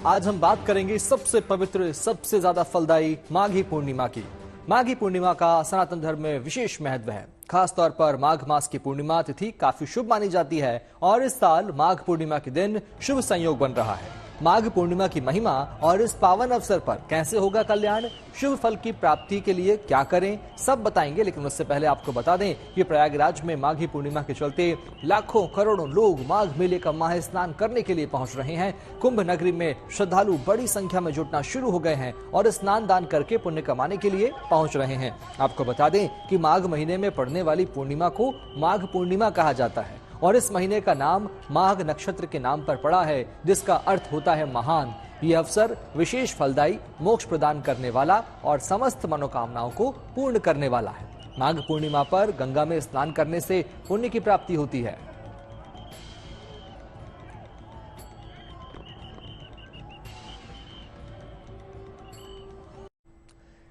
आज हम बात करेंगे सबसे पवित्र, सबसे ज्यादा फलदायी माघी पूर्णिमा की। माघी पूर्णिमा का सनातन धर्म में विशेष महत्व है। खास तौर पर माघ मास की पूर्णिमा तिथि काफी शुभ मानी जाती है और इस साल माघ पूर्णिमा के दिन शुभ संयोग बन रहा है। माघ पूर्णिमा की महिमा और इस पावन अवसर पर कैसे होगा कल्याण, शुभ फल की प्राप्ति के लिए क्या करें, सब बताएंगे। लेकिन उससे पहले आपको बता दें कि प्रयागराज में माघी पूर्णिमा के चलते लाखों करोड़ों लोग माघ मेले का माह स्नान करने के लिए पहुंच रहे हैं। कुंभ नगरी में श्रद्धालु बड़ी संख्या में जुटना शुरू हो गए हैं और स्नान दान करके पुण्य कमाने के लिए पहुंच रहे हैं। आपको बता दें कि माघ महीने में पड़ने वाली पूर्णिमा को माघ पूर्णिमा कहा जाता है और इस महीने का नाम माघ नक्षत्र के नाम पर पड़ा है, जिसका अर्थ होता है महान। ये अवसर विशेष फलदायी, मोक्ष प्रदान करने वाला और समस्त मनोकामनाओं को पूर्ण करने वाला है। माघ पूर्णिमा पर गंगा में स्नान करने से पुण्य की प्राप्ति होती है।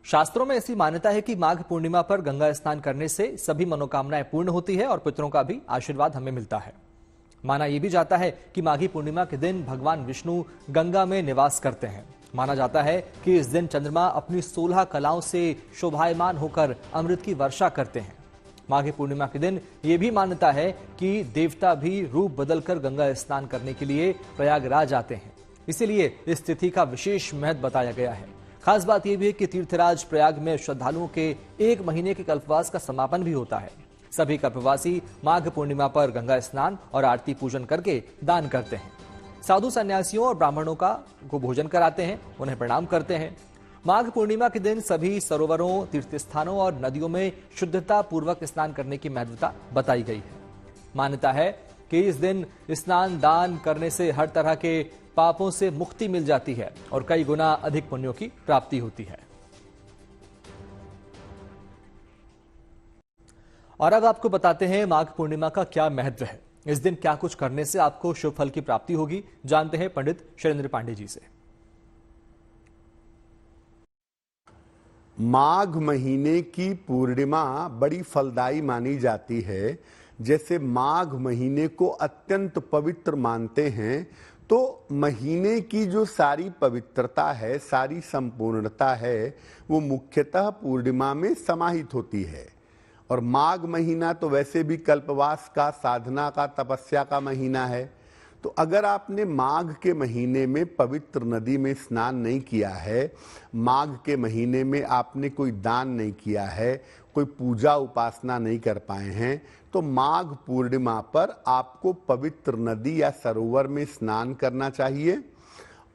शास्त्रों में ऐसी मान्यता है कि माघ पूर्णिमा पर गंगा स्नान करने से सभी मनोकामनाएं पूर्ण होती है और पितरों का भी आशीर्वाद हमें मिलता है। माना यह भी जाता है कि माघी पूर्णिमा के दिन भगवान विष्णु गंगा में निवास करते हैं। माना जाता है कि इस दिन चंद्रमा अपनी 16 कलाओं से शोभायमान होकर अमृत की वर्षा करते हैं। माघी पूर्णिमा के दिन यह भी मान्यता है कि देवता भी रूप बदलकर गंगा स्नान करने के लिए प्रयागराज आते हैं। इसीलिए इस तिथि का विशेष महत्व बताया गया है। खास बात यह भी है कि तीर्थराज प्रयाग में श्रद्धालुओं के 1 महीने के कल्पवास का समापन भी होता है। सभी कल्पवासी माघ पूर्णिमा पर गंगा स्नान और आरती पूजन करके दान करते हैं। साधु सन्यासियों और ब्राह्मणों को भोजन कराते हैं, उन्हें प्रणाम करते हैं। माघ पूर्णिमा के दिन सभी सरोवरों, तीर्थ स्थानों और नदियों में शुद्धता पूर्वक स्नान करने की महत्वता बताई गई है। मान्यता है कि इस दिन स्नान दान करने से हर तरह के पापों से मुक्ति मिल जाती है और कई गुना अधिक पुण्यों की प्राप्ति होती है। और अब आपको बताते हैं माघ पूर्णिमा का क्या महत्व है। इस दिन क्या कुछ करने से आपको शुभ फल की प्राप्ति होगी, जानते हैं पंडित शैलेंद्र पांडे जी से। माघ महीने की पूर्णिमा बड़ी फलदायी मानी जाती है। जैसे माघ महीने को अत्यंत पवित्र मानते हैं, तो महीने की जो सारी पवित्रता है, सारी संपूर्णता है, वो मुख्यतः पूर्णिमा में समाहित होती है। और माघ महीना तो वैसे भी कल्पवास का, साधना का, तपस्या का महीना है। तो अगर आपने माघ के महीने में पवित्र नदी में स्नान नहीं किया है, माघ के महीने में आपने कोई दान नहीं किया है, कोई पूजा उपासना नहीं कर पाए हैं, तो माघ पूर्णिमा पर आपको पवित्र नदी या सरोवर में स्नान करना चाहिए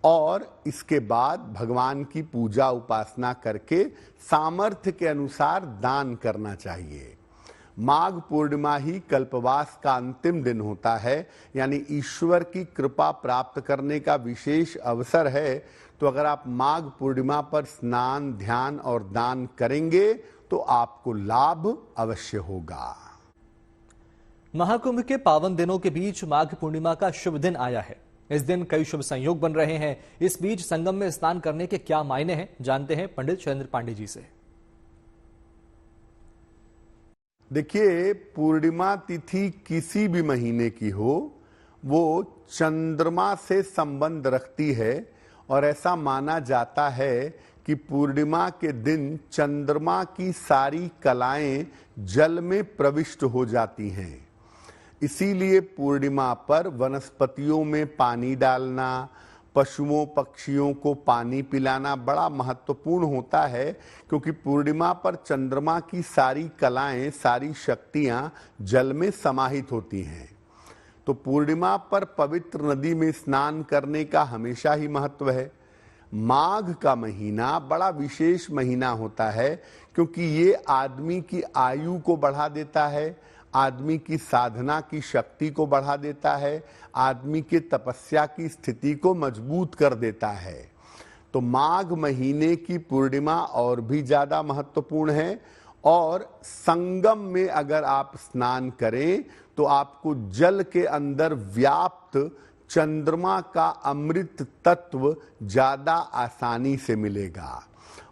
और इसके बाद भगवान की पूजा उपासना करके सामर्थ्य के अनुसार दान करना चाहिए। माघ पूर्णिमा ही कल्पवास का अंतिम दिन होता है, यानी ईश्वर की कृपा प्राप्त करने का विशेष अवसर है। तो अगर आप माघ पूर्णिमा पर स्नान, ध्यान और दान करेंगे तो आपको लाभ अवश्य होगा। महाकुंभ के पावन दिनों के बीच माघ पूर्णिमा का शुभ दिन आया है। इस दिन कई शुभ संयोग बन रहे हैं। इस बीच संगम में स्नान करने के क्या मायने हैं, जानते हैं पंडित शैलेंद्र पांडे जी से। देखिए, पूर्णिमा तिथि किसी भी महीने की हो, वो चंद्रमा से संबंध रखती है और ऐसा माना जाता है कि पूर्णिमा के दिन चंद्रमा की सारी कलाएं जल में प्रविष्ट हो जाती हैं। इसीलिए पूर्णिमा पर वनस्पतियों में पानी डालना, पशुओं पक्षियों को पानी पिलाना बड़ा महत्वपूर्ण होता है, क्योंकि पूर्णिमा पर चंद्रमा की सारी कलाएं, सारी शक्तियां जल में समाहित होती हैं। तो पूर्णिमा पर पवित्र नदी में स्नान करने का हमेशा ही महत्व है। माघ का महीना बड़ा विशेष महीना होता है, क्योंकि ये आदमी की आयु को बढ़ा देता है, आदमी की साधना की शक्ति को बढ़ा देता है, आदमी के तपस्या की स्थिति को मजबूत कर देता है। तो माघ महीने की पूर्णिमा और भी ज्यादा महत्वपूर्ण है। और संगम में अगर आप स्नान करें तो आपको जल के अंदर व्याप्त चंद्रमा का अमृत तत्व ज्यादा आसानी से मिलेगा।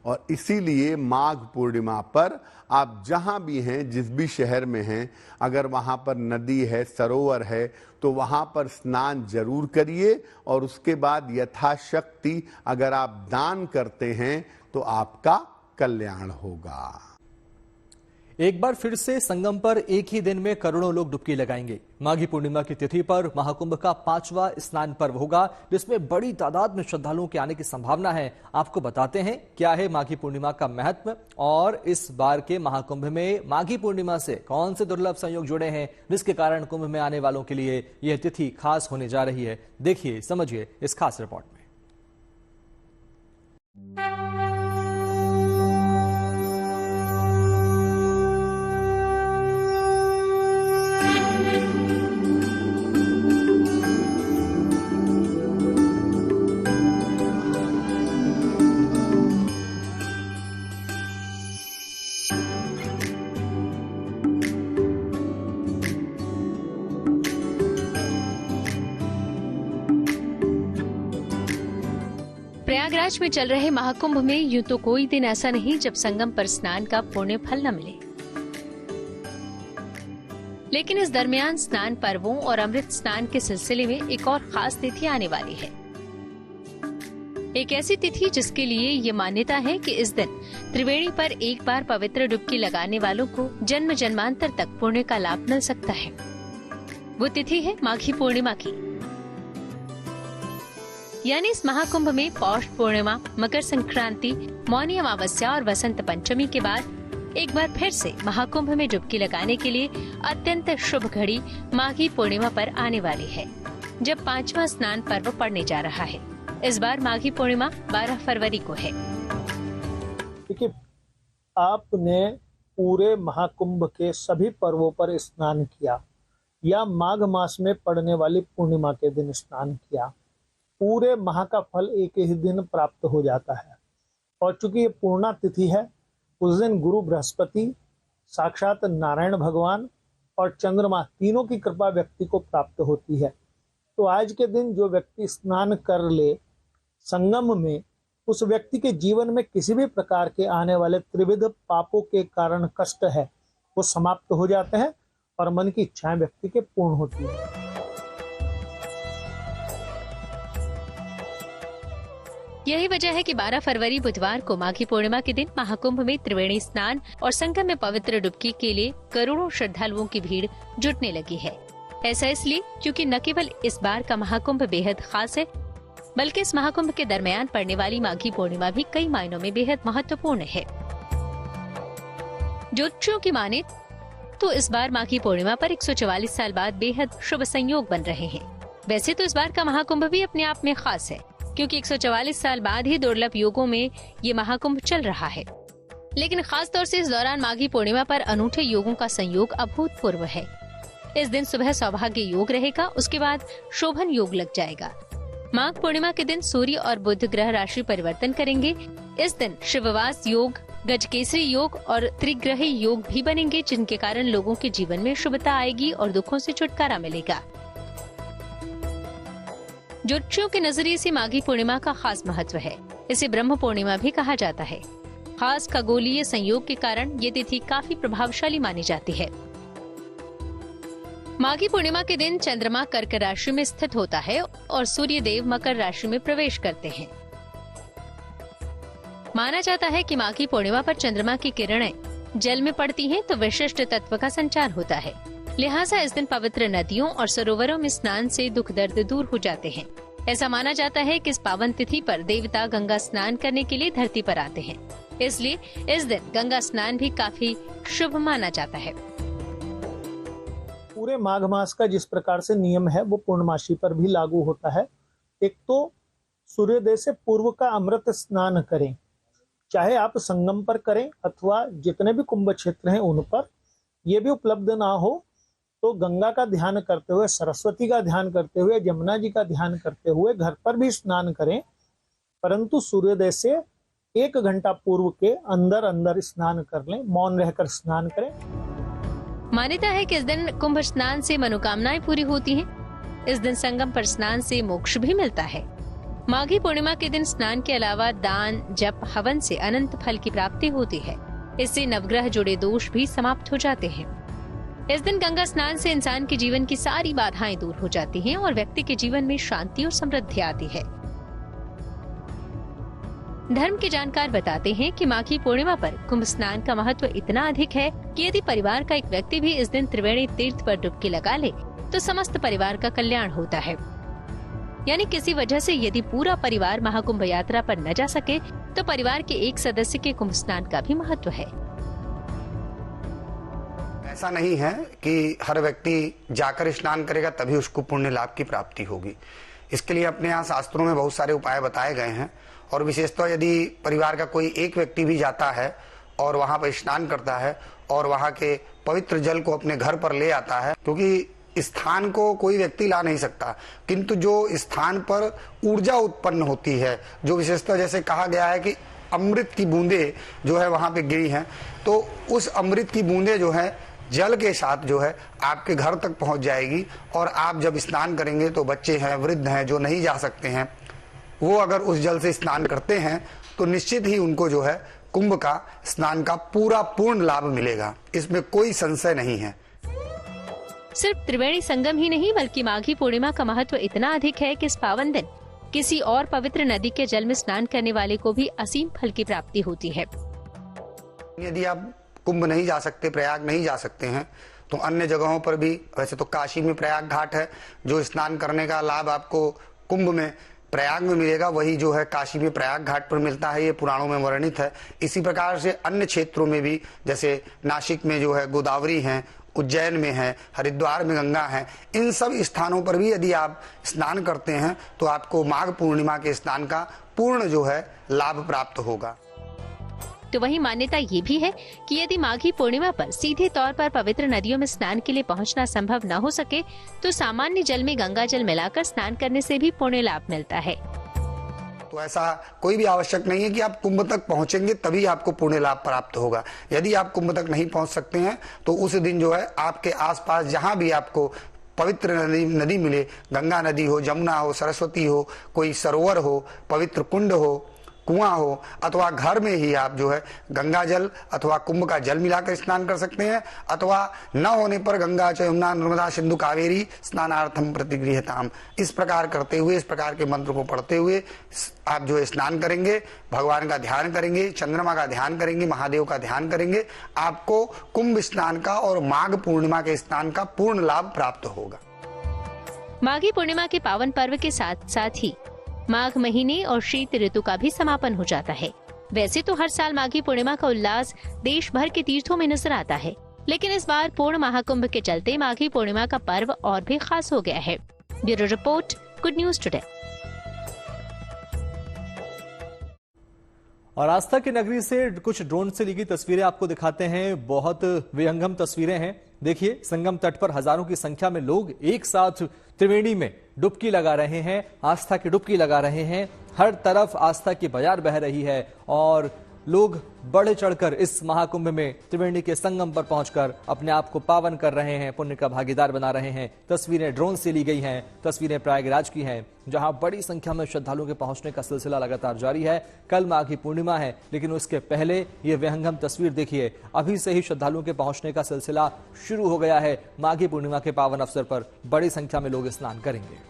और इसीलिए माघ पूर्णिमा पर आप जहां भी हैं, जिस भी शहर में हैं, अगर वहां पर नदी है, सरोवर है, तो वहां पर स्नान जरूर करिए और उसके बाद यथाशक्ति अगर आप दान करते हैं तो आपका कल्याण होगा। एक बार फिर से संगम पर एक ही दिन में करोड़ों लोग डुबकी लगाएंगे। माघी पूर्णिमा की तिथि पर महाकुंभ का 5वां स्नान पर्व होगा, जिसमें बड़ी तादाद में श्रद्धालुओं के आने की संभावना है। आपको बताते हैं क्या है माघी पूर्णिमा का महत्व और इस बार के महाकुंभ में माघी पूर्णिमा से कौन से दुर्लभ संयोग जुड़े हैं, जिसके कारण कुंभ में आने वालों के लिए यह तिथि खास होने जा रही है। देखिए, समझिए इस खास रिपोर्ट में। प्रयागराज में चल रहे महाकुंभ में यूं तो कोई दिन ऐसा नहीं जब संगम पर स्नान का पुण्य फल न मिले, लेकिन इस दरमियान स्नान पर्वों और अमृत स्नान के सिलसिले में एक और खास तिथि आने वाली है। एक ऐसी तिथि जिसके लिए ये मान्यता है कि इस दिन त्रिवेणी पर एक बार पवित्र डुबकी लगाने वालों को जन्म जन्मांतर तक पुण्य का लाभ मिल सकता है। वो तिथि है माघी पूर्णिमा की। यानी इस महाकुंभ में पौष पूर्णिमा, मकर संक्रांति, मौनी अमावस्या और वसंत पंचमी के बाद एक बार फिर से महाकुंभ में डुबकी लगाने के लिए अत्यंत शुभ घड़ी माघी पूर्णिमा पर आने वाली है, जब 5वां स्नान पर्व पड़ने जा रहा है। इस बार माघी पूर्णिमा 12 फरवरी को है। देखिए, आपने पूरे महाकुंभ के सभी पर्वों पर स्नान किया या माघ मास में पड़ने वाली पूर्णिमा के दिन स्नान किया, पूरे माह का फल एक ही दिन प्राप्त हो जाता है। और चूंकि ये पूर्णा तिथि है, उस दिन गुरु बृहस्पति, साक्षात नारायण भगवान और चंद्रमा तीनों की कृपा व्यक्ति को प्राप्त होती है। तो आज के दिन जो व्यक्ति स्नान कर ले संगम में, उस व्यक्ति के जीवन में किसी भी प्रकार के आने वाले त्रिविध पापों के कारण कष्ट है वो समाप्त हो जाते हैं और मन की इच्छाएं व्यक्ति के पूर्ण होती है। यही वजह है कि 12 फरवरी बुधवार को माघी पूर्णिमा के दिन महाकुंभ में त्रिवेणी स्नान और संगम में पवित्र डुबकी के लिए करोड़ों श्रद्धालुओं की भीड़ जुटने लगी है। ऐसा इसलिए क्योंकि न केवल इस बार का महाकुंभ बेहद खास है, बल्कि इस महाकुंभ के दरमियान पड़ने वाली माघी पूर्णिमा भी कई मायनों में बेहद महत्वपूर्ण है। ज्योतिषियों की माने तो इस बार माघी पूर्णिमा पर 144 साल बाद बेहद शुभ संयोग बन रहे हैं। वैसे तो इस बार का महाकुंभ भी अपने आप में खास है, क्योंकि 144 साल बाद ही दुर्लभ योगों में ये महाकुंभ चल रहा है। लेकिन खास तौर से इस दौरान माघी पूर्णिमा पर अनूठे योगों का संयोग अभूतपूर्व है। इस दिन सुबह सौभाग्य योग रहेगा, उसके बाद शोभन योग लग जाएगा। माघ पूर्णिमा के दिन सूर्य और बुध ग्रह राशि परिवर्तन करेंगे। इस दिन शिववास योग, गजकेसरी योग और त्रिग्रही योग भी बनेंगे, जिनके कारण लोगों के जीवन में शुभता आएगी और दुखों से छुटकारा मिलेगा। ज्योतिषियों के नजरिए से माघी पूर्णिमा का खास महत्व है। इसे ब्रह्म पूर्णिमा भी कहा जाता है। खास खगोलीय संयोग के कारण ये तिथि काफी प्रभावशाली मानी जाती है। माघी पूर्णिमा के दिन चंद्रमा कर्क राशि में स्थित होता है और सूर्य देव मकर राशि में प्रवेश करते हैं। माना जाता है कि माघी पूर्णिमा पर चंद्रमा की किरणें जल में पड़ती हैं, तो विशिष्ट तत्व का संचार होता है। लिहाजा इस दिन पवित्र नदियों और सरोवरों में स्नान से दुख दर्द दूर हो जाते हैं। ऐसा माना जाता है कि इस पावन तिथि पर देवता गंगा स्नान करने के लिए धरती पर आते हैं, इसलिए इस दिन गंगा स्नान भी काफी शुभ माना जाता है। पूरे माघ मास का जिस प्रकार से नियम है वो पूर्णमासी पर भी लागू होता है। एक तो सूर्योदय से पूर्व का अमृत स्नान करें, चाहे आप संगम पर करें अथवा जितने भी कुंभ क्षेत्र हैं उन पर। ये भी उपलब्ध ना हो तो गंगा का ध्यान करते हुए, सरस्वती का ध्यान करते हुए, जमुना जी का ध्यान करते हुए घर पर भी स्नान करें, परंतु सूर्योदय से 1 घंटा पूर्व के अंदर अंदर स्नान कर लें, मौन रहकर स्नान करें। मान्यता है कि इस दिन कुंभ स्नान से मनोकामनाएं पूरी होती हैं। इस दिन संगम पर स्नान से मोक्ष भी मिलता है। माघी पूर्णिमा के दिन स्नान के अलावा दान, जप, हवन से अनंत फल की प्राप्ति होती है। इससे नवग्रह जुड़े दोष भी समाप्त हो जाते हैं। इस दिन गंगा स्नान से इंसान के जीवन की सारी बाधाएं दूर हो जाती हैं और व्यक्ति के जीवन में शांति और समृद्धि आती है। धर्म के जानकार बताते हैं कि माघी पूर्णिमा पर कुंभ स्नान का महत्व इतना अधिक है कि यदि परिवार का एक व्यक्ति भी इस दिन त्रिवेणी तीर्थ पर डुबकी लगा ले तो समस्त परिवार का कल्याण होता है। यानी किसी वजह से यदि पूरा परिवार महाकुंभ यात्रा पर न जा सके तो परिवार के एक सदस्य के कुंभ स्नान का भी महत्व है। ऐसा नहीं है कि हर व्यक्ति जाकर स्नान करेगा तभी उसको पुण्य लाभ की प्राप्ति होगी। इसके लिए अपने यहाँ शास्त्रों में बहुत सारे उपाय बताए गए हैं और विशेषतः यदि परिवार का कोई एक व्यक्ति भी जाता है और वहां पर स्नान करता है और वहां के पवित्र जल को अपने घर पर ले आता है, क्योंकि स्थान को कोई व्यक्ति ला नहीं सकता, किंतु जो स्थान पर ऊर्जा उत्पन्न होती है, जो विशेषतः जैसे कहा गया है कि अमृत की बूंदे जो है वहां पे गिरी हैं, तो उस अमृत की बूंदे जो है जल के साथ जो है आपके घर तक पहुंच जाएगी और आप जब स्नान करेंगे तो बच्चे हैं, वृद्ध हैं, जो नहीं जा सकते हैं, वो अगर उस जल से स्नान करते हैं तो निश्चित ही उनको जो है कुंभ का स्नान का पूर्ण लाभ मिलेगा। इसमें कोई संशय नहीं है। सिर्फ त्रिवेणी संगम ही नहीं बल्कि माघी पूर्णिमा का महत्व इतना अधिक है कि इस पावन दिन किसी और पवित्र नदी के जल में स्नान करने वाले को भी असीम फल की प्राप्ति होती है। यदि आप कुंभ नहीं जा सकते, प्रयाग नहीं जा सकते हैं, तो अन्य जगहों पर भी, वैसे तो काशी में प्रयाग घाट है, जो स्नान करने का लाभ आपको कुंभ में प्रयाग में मिलेगा वही जो है काशी में प्रयाग घाट पर मिलता है। ये पुराणों में वर्णित है। इसी प्रकार से अन्य क्षेत्रों में भी, जैसे नासिक में जो है गोदावरी है, उज्जैन में है, हरिद्वार में गंगा है, इन सब स्थानों पर भी यदि आप स्नान करते हैं तो आपको माघ पूर्णिमा के स्नान का पूर्ण जो है लाभ प्राप्त होगा। तो वही मान्यता ये भी है कि यदि माघी पूर्णिमा पर सीधे तौर पर पवित्र नदियों में स्नान के लिए पहुंचना संभव न हो सके तो सामान्य जल में गंगा जल मिलाकर स्नान करने से भी पुण्य लाभ मिलता है। तो ऐसा कोई भी आवश्यक नहीं है कि आप कुंभ तक पहुंचेंगे तभी आपको पुण्य लाभ प्राप्त होगा। यदि आप कुंभ तक नहीं पहुंच सकते हैं तो उस दिन जो है आपके आसपास जहां भी आपको पवित्र नदी मिले, गंगा नदी हो, जमुना हो, सरस्वती हो, कोई सरोवर हो, पवित्र कुंड हो, कुआं हो, अथवा घर में ही आप जो है गंगा जल अथवा कुंभ का जल मिलाकर स्नान कर सकते हैं, अथवा न होने पर गंगा च यमुना नर्मदा सिंधु कावेरी स्नानार्थम प्रतिगृहताम, इस प्रकार करते हुए, इस प्रकार के मंत्र को पढ़ते हुए आप जो है स्नान करेंगे, भगवान का ध्यान करेंगे, चंद्रमा का ध्यान करेंगे, महादेव का ध्यान करेंगे, आपको कुंभ स्नान का और माघ पूर्णिमा के स्नान का पूर्ण लाभ प्राप्त होगा। माघी पूर्णिमा के पावन पर्व के साथ साथ ही माघ महीने और शीत ऋतु का भी समापन हो जाता है। वैसे तो हर साल माघी पूर्णिमा का उल्लास देश भर के तीर्थों में नजर आता है, लेकिन इस बार पूर्ण महाकुंभ के चलते माघी पूर्णिमा का पर्व और भी खास हो गया है। Bureau report, good news today. और आस्था की नगरी से कुछ ड्रोन से ली गई तस्वीरें आपको दिखाते हैं। बहुत विहंगम तस्वीरें हैं। देखिए, संगम तट पर हजारों की संख्या में लोग एक साथ त्रिवेणी में डुबकी लगा रहे हैं, आस्था की डुबकी लगा रहे हैं। हर तरफ आस्था की बयार बह रही है और लोग बढ़ चढ़कर इस महाकुंभ में त्रिवेणी के संगम पर पहुंचकर अपने आप को पावन कर रहे हैं, पुण्य का भागीदार बना रहे हैं। तस्वीरें ड्रोन से ली गई हैं, तस्वीरें प्रयागराज की हैं, जहां बड़ी संख्या में श्रद्धालुओं के पहुंचने का सिलसिला लगातार जारी है। कल माघी पूर्णिमा है, लेकिन उसके पहले ये विहंगम तस्वीर देखिए। अभी से ही श्रद्धालुओं के पहुंचने का सिलसिला शुरू हो गया है। माघी पूर्णिमा के पावन अवसर पर बड़ी संख्या में लोग स्नान करेंगे।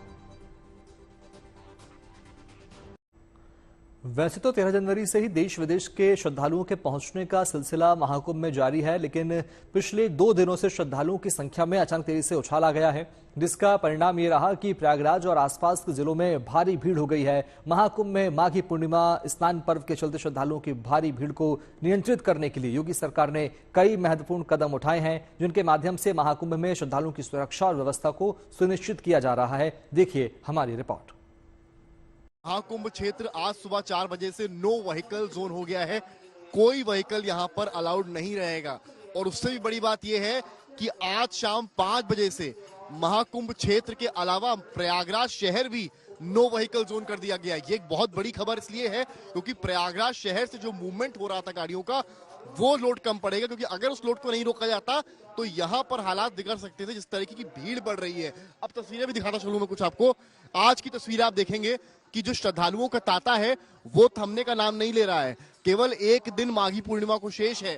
वैसे तो 13 जनवरी से ही देश विदेश के श्रद्धालुओं के पहुंचने का सिलसिला महाकुंभ में जारी है, लेकिन पिछले 2 दिनों से श्रद्धालुओं की संख्या में अचानक तेजी से उछाल आ गया है, जिसका परिणाम ये रहा कि प्रयागराज और आसपास के जिलों में भारी भीड़ हो गई है। महाकुंभ में माघी पूर्णिमा स्नान पर्व के चलते श्रद्धालुओं की भारी भीड़ को नियंत्रित करने के लिए योगी सरकार ने कई महत्वपूर्ण कदम उठाए हैं, जिनके माध्यम से महाकुंभ में श्रद्धालुओं की सुरक्षा और व्यवस्था को सुनिश्चित किया जा रहा है। देखिए हमारी रिपोर्ट। महाकुंभ क्षेत्र आज सुबह 4 बजे से नो व्हीकल जोन हो गया है। कोई व्हीकल यहाँ पर अलाउड नहीं रहेगा। और उससे भी बड़ी बात यह है कि आज शाम 5 बजे से महाकुंभ क्षेत्र के अलावा प्रयागराज शहर भी नो व्हीकल जोन कर दिया गया। ये एक बहुत बड़ी खबर इसलिए है क्योंकि प्रयागराज शहर से जो मूवमेंट हो रहा था गाड़ियों का, वो लोड कम पड़ेगा, क्योंकि अगर उस लोड को नहीं रोका जाता तो यहाँ पर हालात बिगड़ सकते थे। जिस तरीके की भीड़ बढ़ रही है, अब तस्वीरें भी दिखाता चलूं मैं कुछ आपको। आज की तस्वीरें आप देखेंगे कि जो श्रद्धालुओं का तांता है वो थमने का नाम नहीं ले रहा है। केवल एक दिन माघी पूर्णिमा को शेष है।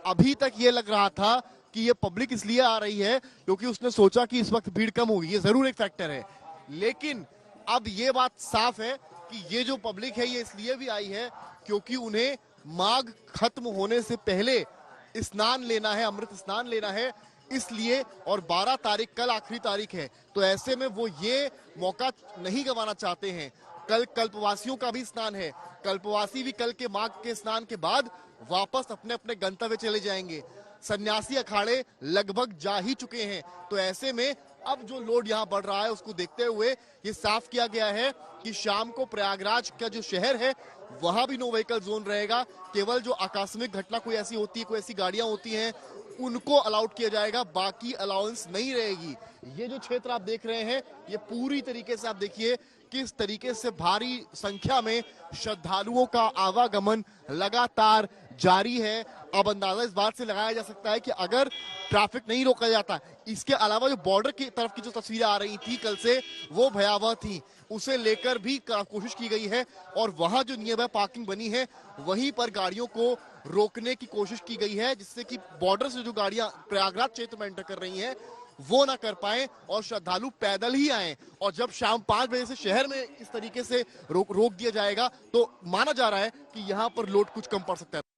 अभी तक ये लग रहा था कि ये पब्लिक इसलिए आ रही है क्योंकि उसने सोचा कि इस वक्त भीड़ कम होगी, ये जरूर एक फैक्टर है, लेकिन अब ये बात साफ है कि ये जो पब्लिक है ये इसलिए भी आई है क्योंकि उन्हें माघ खत्म होने से पहले स्नान लेना है, अमृत स्नान लेना है, इसलिए। और 12 तारीख कल आखिरी तारीख है, तो ऐसे में वो ये मौका नहीं गंवाना चाहते हैं। कल कल्पवासियों का भी स्नान है, कल्पवासी भी कल के माघ के स्नान के बाद वापस अपने अपने गंतव्य चले जाएंगे। सन्यासी अखाड़े लगभग जा ही चुके हैं, तो ऐसे में अब जो लोड यहाँ बढ़ रहा है उसको देखते हुए ये साफ किया गया है कि शाम को प्रयागराज का जो शहर है वहां भी नो व्हीकल जोन रहेगा। केवल जो आकस्मिक घटना कोई ऐसी होती है, कोई ऐसी गाड़ियां होती हैं, उनको अलाउड किया जाएगा, बाकी अलाउंस नहीं रहेगी। ये जो क्षेत्र आप देख रहे हैं ये पूरी तरीके से आप देखिए किस तरीके से भारी संख्या में श्रद्धालुओं का आवागमन लगातार जारी है। अब अंदाजा इस बात से लगाया जा सकता है कि अगर ट्रैफिक नहीं रोका जाता, इसके अलावा जो बॉर्डर की तरफ की जो तस्वीरें आ रही थी कल से वो भयावह थी, उसे लेकर भी कोशिश की गई है और वहां जो नियर बाय पार्किंग बनी है वहीं पर गाड़ियों को रोकने की कोशिश की गई है, जिससे कि बॉर्डर से जो गाड़ियां प्रयागराज क्षेत्र में एंटर कर रही हैं वो ना कर पाए और श्रद्धालु पैदल ही आए। और जब शाम 5 बजे से शहर में इस तरीके से रोक दिया जाएगा तो माना जा रहा है कि यहाँ पर लोड कुछ कम पड़ सकता है।